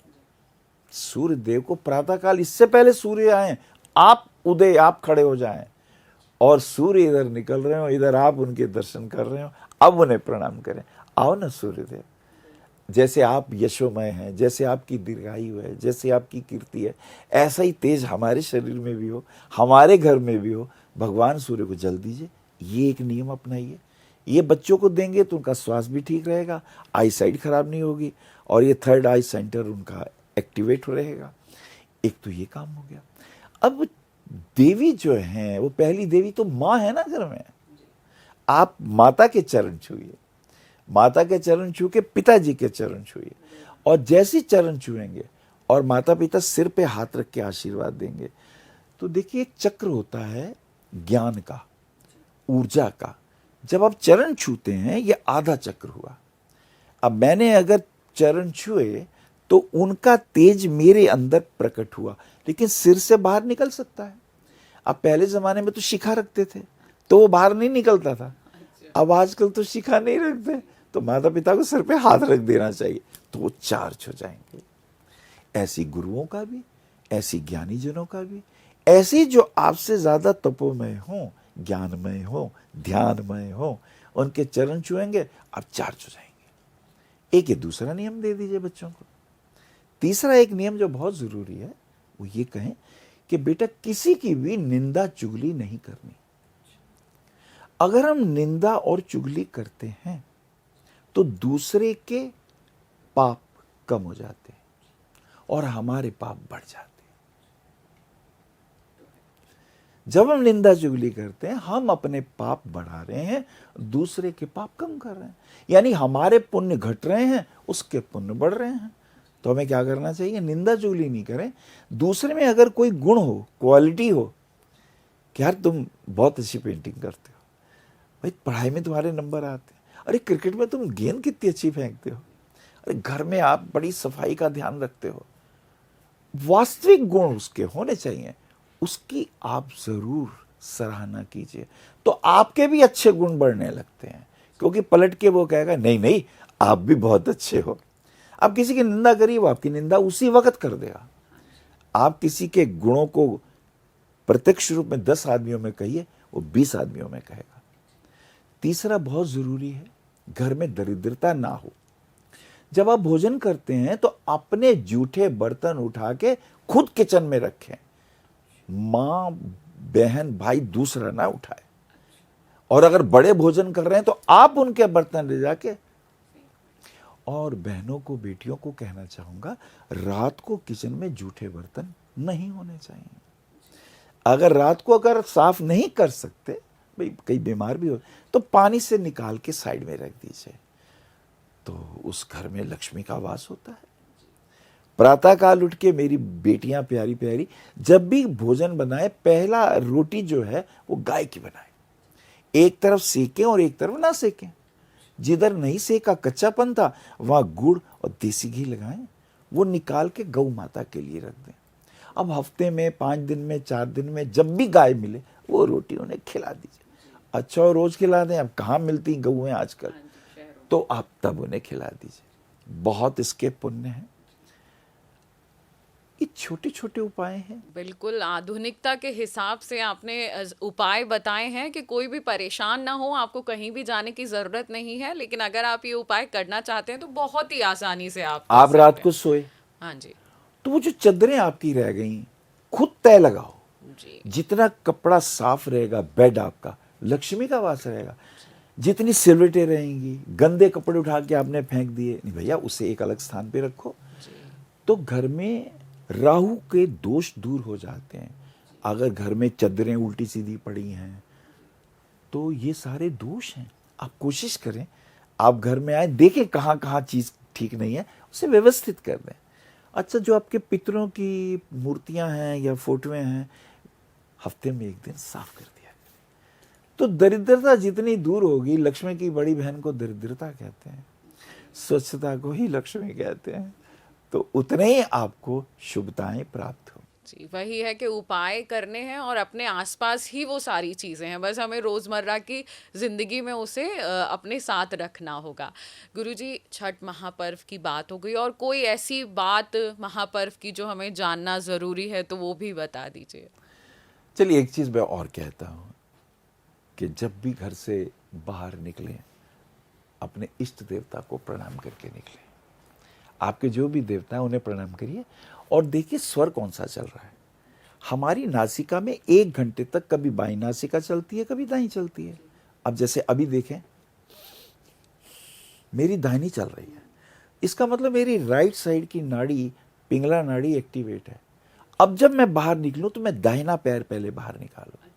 सूर्य देव को प्रातःकाल, इससे पहले सूर्य आए, आप उदय, आप खड़े हो जाएं, और सूर्य इधर निकल रहे हो, इधर आप उनके दर्शन कर रहे हो, अब उन्हें प्रणाम करें। आओ ना सूर्यदेव, जैसे आप यशोमय हैं, जैसे आपकी दीर्घायु है, जैसे आपकी कीर्ति है, ऐसा ही तेज हमारे शरीर में भी हो, हमारे घर में भी हो। भगवान सूर्य को जल दीजिए, ये एक नियम अपनाइए। ये बच्चों को देंगे तो उनका स्वास्थ्य भी ठीक रहेगा, आई साइड खराब नहीं होगी, और ये थर्ड आई सेंटर उनका एक्टिवेट रहेगा। एक तो ये काम हो गया। अब देवी जो है, वो पहली देवी तो माँ है ना घर में। आप माता के चरण छूइए, माता के चरण छू के पिताजी के चरण छूइए, और जैसे चरण छुएंगे और माता पिता सिर पे हाथ रख के आशीर्वाद देंगे, तो देखिए एक चक्र होता है ज्ञान का, ऊर्जा का। जब आप चरण छूते हैं, ये आधा चक्र हुआ। अब मैंने अगर चरण छुए तो उनका तेज मेरे अंदर प्रकट हुआ, लेकिन सिर से बाहर निकल सकता है। अब पहले जमाने में तो शिखा रखते थे तो वो बाहर नहीं निकलता था, अब आजकल तो शिखा नहीं रखते, तो माता पिता को सर पे हाथ रख देना चाहिए, तो वो चार्ज हो जाएंगे। ऐसी गुरुओं का भी, ऐसी ज्ञानी जनों का भी, ऐसी जो आपसे ज्यादा तपोमय हो, ज्ञानमय हो, ध्यानमय हो, उनके चरण छुएंगे, आप चार्ज हो जाएंगे। एक ये दूसरा नियम दे दीजिए बच्चों को। तीसरा एक नियम जो बहुत जरूरी है, वो ये कहें कि बेटा किसी की भी निंदा चुगली नहीं करनी। अगर हम निंदा और चुगली करते हैं तो दूसरे के पाप कम हो जाते हैं और हमारे पाप बढ़ जाते हैं। जब हम निंदा चुगली करते हैं, हम अपने पाप बढ़ा रहे हैं, दूसरे के पाप कम कर रहे हैं। यानी हमारे पुण्य घट रहे हैं, उसके पुण्य बढ़ रहे हैं। तो हमें क्या करना चाहिए? निंदा चुगली नहीं करें। दूसरे में अगर कोई गुण हो, क्वालिटी हो कि यार तुम बहुत अच्छी पेंटिंग करते हो, भाई पढ़ाई में तुम्हारे नंबर आते हैं, अरे क्रिकेट में तुम गेंद कितनी अच्छी फेंकते हो, अरे घर में आप बड़ी सफाई का ध्यान रखते हो, वास्तविक गुण उसके होने चाहिए, उसकी आप जरूर सराहना कीजिए, तो आपके भी अच्छे गुण बढ़ने लगते हैं। क्योंकि पलट के वो कहेगा नहीं नहीं आप भी बहुत अच्छे हो। आप किसी की निंदा करिए, वो आपकी निंदा उसी वक्त कर देगा। आप किसी के गुणों को प्रत्यक्ष रूप में 10 आदमियों में कहिए, वो 20 आदमियों में कहेगा। तीसरा बहुत जरूरी है, घर में दरिद्रता ना हो। जब आप भोजन करते हैं तो अपने जूठे बर्तन उठा के खुद किचन में रखें, मां बहन भाई दूसरा ना उठाए। और अगर बड़े भोजन कर रहे हैं तो आप उनके बर्तन ले जाके। और बहनों को, बेटियों को कहना चाहूंगा, रात को किचन में जूठे बर्तन नहीं होने चाहिए। अगर रात को अगर साफ नहीं कर सकते, भाई कई बीमार भी हो, तो पानी से निकाल के साइड में रख दीजिए, तो उस घर में लक्ष्मी का वास होता है। प्रातः काल उठ के मेरी बेटियां प्यारी प्यारी जब भी भोजन बनाए, पहला रोटी जो है वो गाय की बनाए। एक तरफ सेकें और एक तरफ ना सेकें। जिधर नहीं सेका, कच्चापन था, वहां गुड़ और देसी घी लगाएं, वो निकाल के गौ माता के लिए रख दें। अब हफ्ते में 5 दिन में 4 दिन में जब भी गाय मिले, वो रोटी उन्हें खिला दीजिए। अच्छा, और रोज खिला दें, अब कहाँ मिलती गौएं आजकल, तो आप तब उन्हें खिला दीजिए। बहुत इसके पुण्य हैं। ये छोटे छोटे उपाय हैं। बिल्कुल आधुनिकता के हिसाब से आपने उपाय बताए हैं कि कोई भी परेशान ना हो, आपको कहीं भी जाने की जरूरत नहीं है। लेकिन अगर आप ये उपाय करना चाहते हैं तो बहुत ही आसानी से आप रात को सोए, हाँ जी, तो वो जो चादरें आपकी रह गई, खुद तय लगाओ जी। जितना कपड़ा साफ रहेगा, बेड आपका लक्ष्मी का वास रहेगा। जितनी सिलवटें रहेंगी, गंदे कपड़े उठा के आपने फेंक दिए, नहीं भैया, उसे एक अलग स्थान पे रखो। तो घर में राहु के दोष दूर हो जाते हैं। अगर घर में चादरें उल्टी सीधी पड़ी हैं तो ये सारे दोष हैं। आप कोशिश करें, आप घर में आए, देखें कहाँ कहाँ चीज ठीक नहीं है, उसे व्यवस्थित कर दें। अच्छा, जो आपके पितरों की मूर्तियां हैं या फोटोएं हैं, हफ्ते में एक दिन साफ कर दिया। तो दरिद्रता जितनी दूर होगी, लक्ष्मी की बड़ी बहन को दरिद्रता कहते हैं, स्वच्छता को ही लक्ष्मी कहते हैं, तो उतने ही आपको शुभताएं प्राप्त हो। जी, वही है कि उपाय करने हैं और अपने आसपास ही वो सारी चीज़ें हैं, बस हमें रोज़मर्रा की ज़िंदगी में उसे अपने साथ रखना होगा। गुरुजी, छठ महापर्व की बात हो गई, और कोई ऐसी बात महापर्व की जो हमें जानना ज़रूरी है तो वो भी बता दीजिए। चलिए, एक चीज़ मैं और कहता हूँ कि जब भी घर से बाहर निकलें, अपने इष्ट देवता को प्रणाम करके निकलें। आपके जो भी देवता है उन्हें प्रणाम करिए और देखिए स्वर कौन सा चल रहा है। हमारी नासिका में 1 घंटे तक कभी बाईं नासिका चलती है, कभी दाईं चलती है। अब जैसे अभी देखें, मेरी दाहिनी चल रही है, इसका मतलब मेरी राइट साइड की नाड़ी, पिंगला नाड़ी एक्टिवेट है। अब जब मैं बाहर निकलूं तो मैं दाहिना पैर पहले बाहर निकालूं,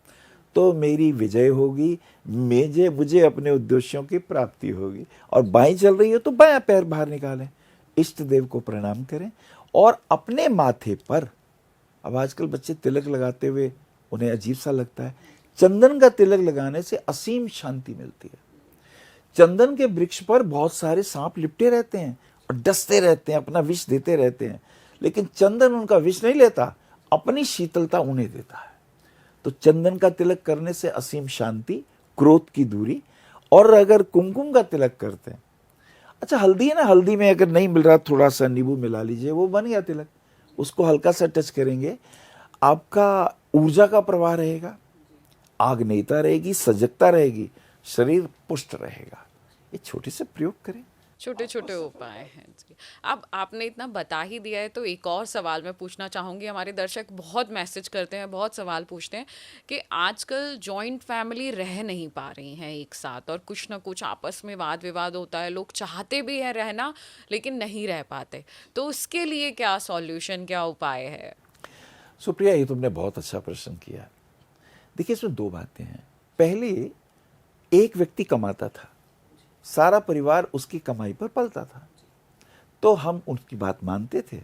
तो मेरी विजय होगी, मुझे अपने उद्देश्यों की प्राप्ति होगी। और बाईं चल रही है तो बायां पैर बाहर निकालें, इष्ट देव को प्रणाम करें और अपने माथे पर, अब आजकल बच्चे तिलक लगाते हुए उन्हें अजीब सा लगता है, चंदन का तिलक लगाने से असीम शांति मिलती है। चंदन के वृक्ष पर बहुत सारे सांप लिपटे रहते हैं और डसते रहते हैं, अपना विष देते रहते हैं, लेकिन चंदन उनका विष नहीं लेता, अपनी शीतलता उन्हें देता है। तो चंदन का तिलक करने से असीम शांति, क्रोध की दूरी और अगर कुमकुम का तिलक करते हैं, अच्छा हल्दी है ना, हल्दी में अगर नहीं मिल रहा थोड़ा सा नींबू मिला लीजिए, वो बन गया तिलक। उसको हल्का सा टच करेंगे, आपका ऊर्जा का प्रवाह रहेगा, आग्नेयता रहेगी, सजगता रहेगी, शरीर पुष्ट रहेगा। ये छोटे से प्रयोग करें। छोटे छोटे उपाय हैं जी। अब आपने इतना बता ही दिया है तो एक और सवाल मैं पूछना चाहूँगी। हमारे दर्शक बहुत मैसेज करते हैं, बहुत सवाल पूछते हैं कि आजकल जॉइंट फैमिली रह नहीं पा रही हैं एक साथ, और कुछ ना कुछ आपस में वाद विवाद होता है, लोग चाहते भी हैं रहना लेकिन नहीं रह पाते, तो उसके लिए क्या सॉल्यूशन, क्या उपाय है? सुप्रिया, ये तुमने बहुत अच्छा प्रश्न किया। देखिए, इसमें दो बातें हैं। पहले एक व्यक्ति कमाता था, सारा परिवार उसकी कमाई पर पलता था, तो हम उनकी बात मानते थे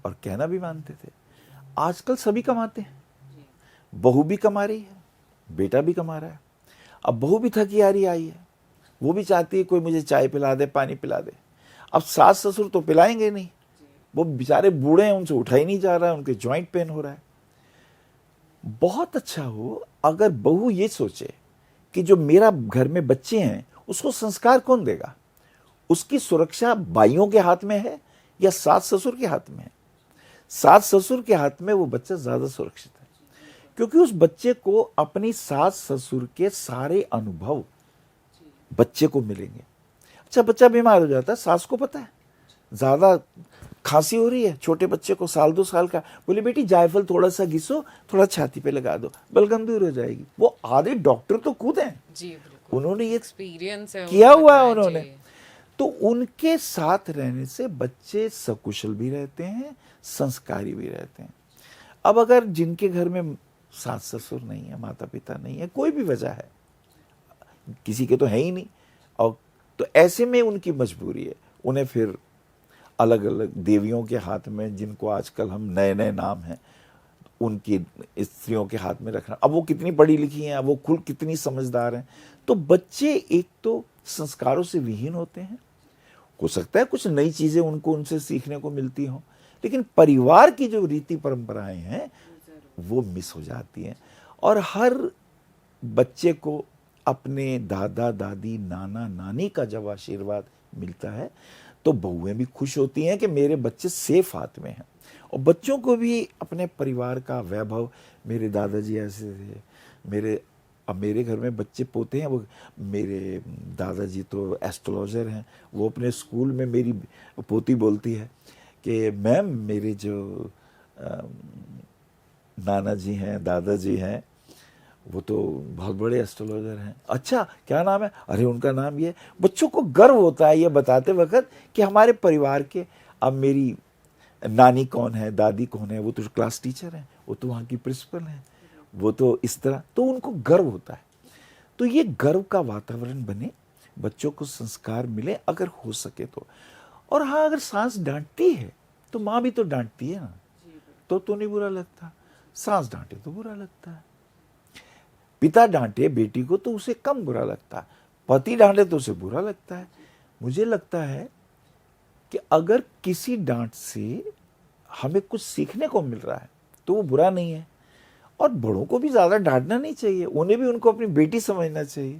और कहना भी मानते थे। आजकल सभी कमाते हैं, बहू भी कमा रही है, बेटा भी कमा रहा है। अब बहू भी थकी हारी आई है, वो भी चाहती है कोई मुझे चाय पिला दे, पानी पिला दे। अब सास ससुर तो पिलाएंगे नहीं, वो बेचारे बूढ़े हैं, उनसे उठा ही नहीं जा रहा है, उनके जॉइंट पेन हो रहा है। बहुत अच्छा हो अगर बहू ये सोचे कि जो मेरा घर में बच्चे हैं उसको संस्कार कौन देगा, उसकी सुरक्षा बाइयों के हाथ में है या सास ससुर के हाथ में है। सास ससुर के हाथ में वो बच्चा ज्यादा सुरक्षित है, क्योंकि उस बच्चे को अपनी सास ससुर के सारे अनुभव बच्चे को मिलेंगे। अच्छा, बच्चा बीमार हो जाता है, सास को पता है ज्यादा खांसी हो रही है, छोटे बच्चे को 1-2 साल का, बोले बेटी जायफल थोड़ा सा घिसो, थोड़ा छाती पे लगा दो, बलगम दूर हो जाएगी। वो आधे डॉक्टर तो खुद हैं जी, उन्होंने ये एक्सपीरियंस है, किया हुआ है जी। उन्होंने। तो उनके साथ रहने से बच्चे सकुशल भी रहते हैं, संस्कारी भी रहते हैं। अब अगर जिनके घर में सास ससुर नहीं है, माता पिता नहीं है, कोई भी वजह है, किसी के तो है ही नहीं, और तो ऐसे में उनकी मजबूरी है, उन्हें फिर अलग अलग देवियों के हाथ में, जिनको आजकल हम नए नए नाम हैं, उनकी स्त्रियों के हाथ में रखना। अब वो कितनी पढ़ी लिखी हैं, अब वो खुद कितनी समझदार हैं, तो बच्चे एक तो संस्कारों से विहीन होते हैं। हो सकता है कुछ नई चीजें उनको उनसे सीखने को मिलती हों, लेकिन परिवार की जो रीति परंपराएं हैं वो मिस हो जाती हैं। और हर बच्चे को अपने दादा दादी, नाना नानी का जब आशीर्वाद मिलता है तो बहुएं भी खुश होती हैं कि मेरे बच्चे सेफ हाथ में हैं। और बच्चों को भी अपने परिवार का वैभव, मेरे दादाजी ऐसे थे, अब मेरे घर में बच्चे पोते हैं, वो मेरे दादाजी तो एस्ट्रोलॉजर हैं, वो अपने स्कूल में मेरी पोती बोलती है कि मैम मेरे जो नाना जी हैं, दादाजी हैं, वो तो बहुत बड़े एस्ट्रोलॉजर हैं। अच्छा, क्या नाम है? अरे उनका नाम ये। बच्चों को गर्व होता है ये बताते वक्त कि हमारे परिवार के, अब मेरी नानी कौन है, दादी कौन है, वो तो क्लास टीचर हैं, वो तो वहाँ की प्रिंसिपल हैं, वो तो इस तरह, तो उनको गर्व होता है। तो ये गर्व का वातावरण बने, बच्चों को संस्कार मिले अगर हो सके तो। और हाँ, अगर सास डांटती है तो माँ भी तो डांटती है ना, तो नहीं बुरा लगता। सास डांटे तो बुरा लगता है, पिता डांटे बेटी को तो उसे कम बुरा लगता है, पति डांटे तो उसे बुरा लगता है। मुझे लगता है कि अगर किसी डांट से हमें कुछ सीखने को मिल रहा है तो वो बुरा नहीं है। और बड़ों को भी ज्यादा डांटना नहीं चाहिए, उन्हें भी उनको अपनी बेटी समझना चाहिए।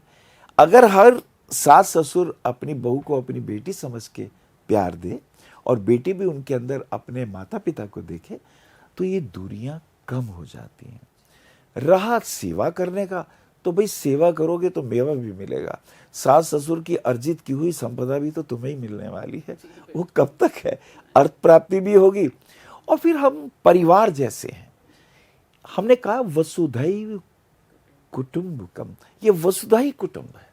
अगर हर सास ससुर अपनी बहू को अपनी बेटी समझ के प्यार दे और बेटी भी उनके अंदर अपने माता पिता को देखे तो ये दूरियां कम हो जाती हैं। रहा सेवा करने का, तो भाई सेवा करोगे तो मेवा भी मिलेगा। सास ससुर की अर्जित की हुई संपदा भी तो तुम्हें ही मिलने वाली है, वो कब तक है, अर्थ प्राप्ति भी होगी। और फिर हम परिवार जैसे हैं, हमने कहा वसुधैव कुटुंबकम, ये वसुधैव कुटुंब है।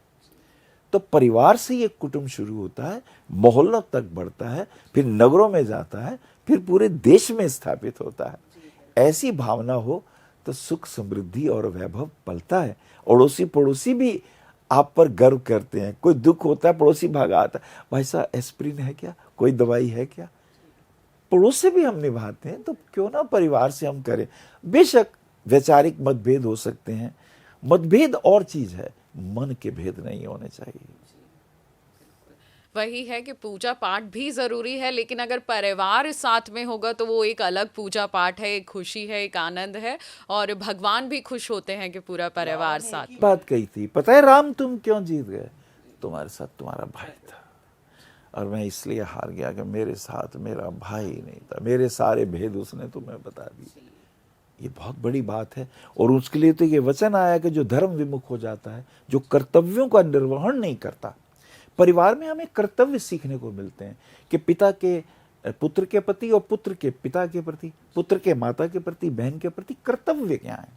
तो परिवार से ये कुटुंब शुरू होता है, मोहल्लों तक बढ़ता है, फिर नगरों में जाता है, फिर पूरे देश में स्थापित होता है। ऐसी भावना हो तो सुख समृद्धि और वैभव पलता है। अड़ोसी पड़ोसी भी आप पर गर्व करते हैं। कोई दुख होता है पड़ोसी भागा आता है, भाई साहब एस्प्रिन है क्या, कोई दवाई है क्या। पड़ोस से भी हम निभाते हैं, तो क्यों ना परिवार से हम करें। बेशक वैचारिक मतभेद हो सकते हैं, मतभेद और चीज है, मन के भेद नहीं होने चाहिए। वही है कि पूजा पाठ भी ज़रूरी है, लेकिन अगर परिवार साथ में होगा तो वो एक अलग पूजा पाठ है, एक खुशी है, एक आनंद है, और भगवान भी खुश होते हैं कि पूरा परिवार साथ में। बात कही थी, पता है राम तुम क्यों जीत गए? तुम्हारे साथ तुम्हारा भाई था और मैं इसलिए हार गया कि मेरे साथ मेरा भाई नहीं था, मेरे सारे भेद उसने तुम्हें बता दिए। ये बहुत बड़ी बात है। और उसके लिए तो ये वचन आया कि जो धर्म विमुख हो जाता है, जो कर्तव्यों का निर्वहन नहीं करता। परिवार में हमें कर्तव्य सीखने को मिलते हैं कि पिता के पुत्र के प्रति और पुत्र के पिता के प्रति, पुत्र के माता के प्रति, बहन के प्रति कर्तव्य क्या है।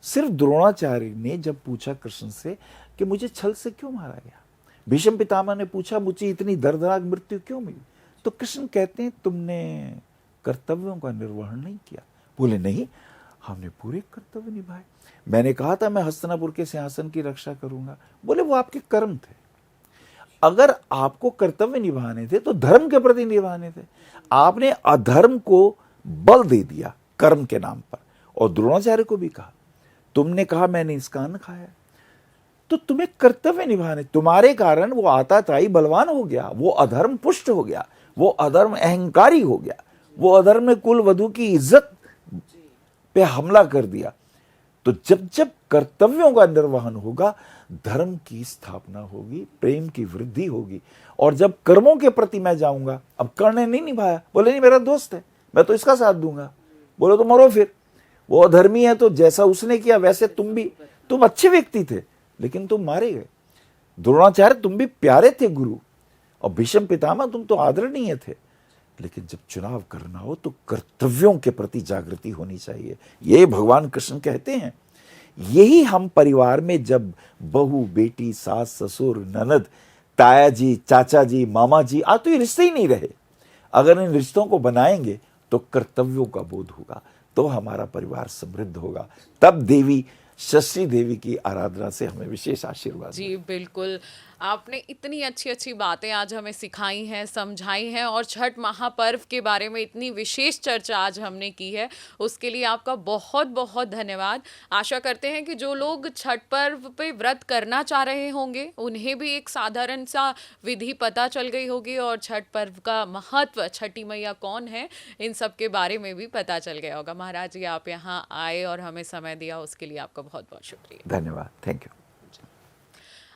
सिर्फ द्रोणाचार्य ने जब पूछा कृष्ण से कि मुझे छल से क्यों मारा गया, भीष्म पितामह ने पूछा मुझे इतनी दर्दनाक मृत्यु क्यों मिली, तो कृष्ण कहते हैं तुमने कर्तव्यों का निर्वहन नहीं किया। बोले नहीं, हमने पूरे कर्तव्य निभाए। मैंने कहा था मैं हस्तिनापुर के सिंहासन की रक्षा करूंगा। बोले वो आपके कर्म थे। अगर आपको कर्तव्य निभाने थे तो धर्म के प्रति निभाने थे। आपने अधर्म को बल दे दिया कर्म के नाम पर। और द्रोणाचार्य को भी कहा, तुमने कहा मैंने इसका अन्न खाया, तो तुम्हें कर्तव्य निभाने, तुम्हारे कारण वो आताताई बलवान हो गया, वो अधर्म पुष्ट हो गया, वो अधर्म अहंकारी हो गया, वो अधर्म में कुल वधु की इज्जत पे हमला कर दिया। तो जब जब कर्तव्यों का निर्वहन होगा, धर्म की स्थापना होगी, प्रेम की वृद्धि होगी। और जब कर्मों के प्रति मैं जाऊंगा, अब कर्ण ने नहीं निभाया, बोले नहीं मेरा दोस्त है, मैं तो इसका साथ दूंगा। बोले तो मरो फिर, वो अधर्मी है तो जैसा उसने किया वैसे तुम भी, तुम अच्छे व्यक्ति थे लेकिन तुम मारे गए। द्रोणाचार्य तुम भी प्यारे थे गुरु, और भीष्म पितामह तुम तो आदरणीय थे, लेकिन जब चुनाव करना हो तो कर्तव्यों के प्रति जागृति होनी चाहिए। ये भगवान कृष्ण कहते हैं। यही हम परिवार में जब बहू, बेटी, सास, ससुर, ननद, ताया जी, चाचा जी, मामा जी, आज तो ये रिश्ते ही नहीं रहे। अगर इन रिश्तों को बनाएंगे तो कर्तव्यों का बोध होगा, तो हमारा परिवार समृद्ध होगा। तब देवी शशि देवी की आराधना से हमें विशेष आशीर्वाद। जी बिल्कुल, आपने इतनी अच्छी अच्छी बातें आज हमें सिखाई हैं, समझाई हैं, और छठ महापर्व के बारे में इतनी विशेष चर्चा आज हमने की है, उसके लिए आपका बहुत बहुत धन्यवाद। आशा करते हैं कि जो लोग छठ पर्व पे व्रत करना चाह रहे होंगे उन्हें भी एक साधारण सा विधि पता चल गई होगी, और छठ पर्व का महत्व, छठी मैया कौन है, इन सब के बारे में भी पता चल गया होगा। महाराज जी, आप यहाँ आए और हमें समय दिया, उसके लिए आपका बहुत बहुत शुक्रिया। धन्यवाद, थैंक यू।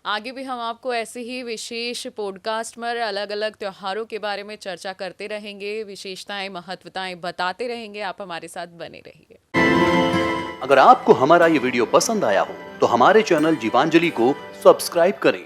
आगे भी हम आपको ऐसे ही विशेष पॉडकास्ट में अलग अलग त्योहारों के बारे में चर्चा करते रहेंगे, विशेषताएं, महत्वताएं बताते रहेंगे। आप हमारे साथ बने रहिए। अगर आपको हमारा ये वीडियो पसंद आया हो तो हमारे चैनल जीवांजलि को सब्सक्राइब करें